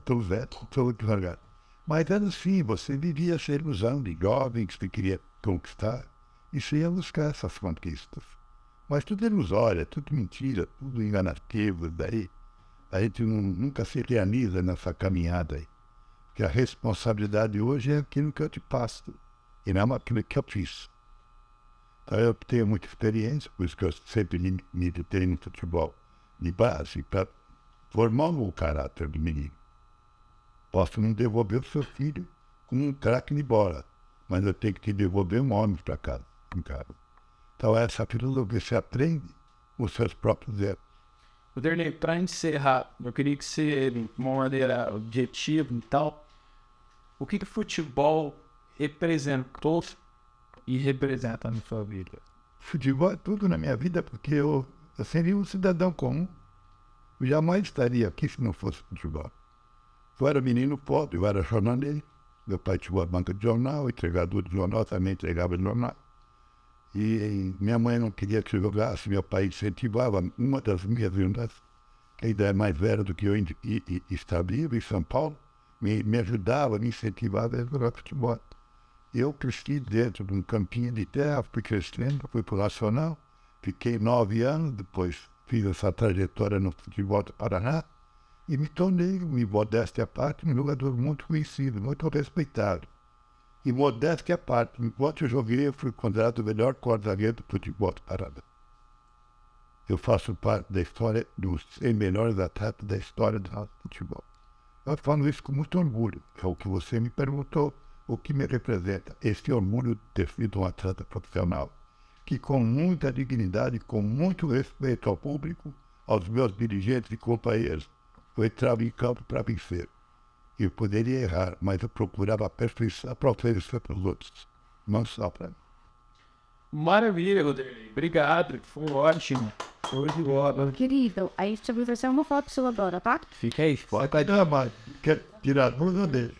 tudo velho, tudo devagar. Mas era assim, você vivia essa ilusão de jovens que queria conquistar, e você ia buscar essas conquistas. Mas tudo ilusório, tudo mentira, tudo enganativo, daí a gente nunca se realiza nessa caminhada aí. Porque a responsabilidade hoje é aquilo que eu te passo, e não aquilo que eu fiz. Então eu tenho muita experiência, por isso que eu sempre me detenho no futebol de base, para formar o caráter do menino. Posso não devolver o seu filho como um craque de bola, mas eu tenho que te devolver um homem para casa, em casa. Então essa filosofia você aprende com os seus próprios erros. Vanderlei, para encerrar, eu queria que você, de uma maneira objetiva e tal, o que o futebol representou e representa na sua vida? Futebol é tudo na minha vida, porque eu seria um cidadão comum. Eu jamais estaria aqui se não fosse futebol. Eu era menino pobre, eu era jornaleiro. Meu pai tinha uma banca de jornal, entregador de jornal, também entregava jornal. E minha mãe não queria que eu jogasse, meu pai incentivava. Uma das minhas irmãs, que ainda é mais velha do que eu, e está viva em São Paulo, me ajudava, me incentivava a jogar futebol. Eu cresci dentro de um campinho de terra, fui crescendo, fui para o Nacional, fiquei 9 anos, depois fiz essa trajetória no futebol do Paraná e me tornei, modéstia à parte, um jogador muito conhecido, muito respeitado. E modéstia à parte, enquanto eu joguei, eu fui considerado o melhor corda-zagueiro do futebol do Paraná. Eu faço parte da história dos 100 melhores atletas da história do nosso futebol. Eu falo isso com muito orgulho, é o que você me perguntou. O que me representa? Esse orgulho de ter sido um atleta profissional, que com muita dignidade, com muito respeito ao público, aos meus dirigentes e companheiros, eu entrava em campo para vencer. Eu poderia errar, mas eu procurava a perfeição para oferecer para os outros, não só para mim. Maravilha, Vanderlei. Obrigado, foi ótimo. Show de bola. Querido, a gente vai fazer uma foto sua agora, tá? Fica aí, Pode dar mais. Quer tirar dúvida dele?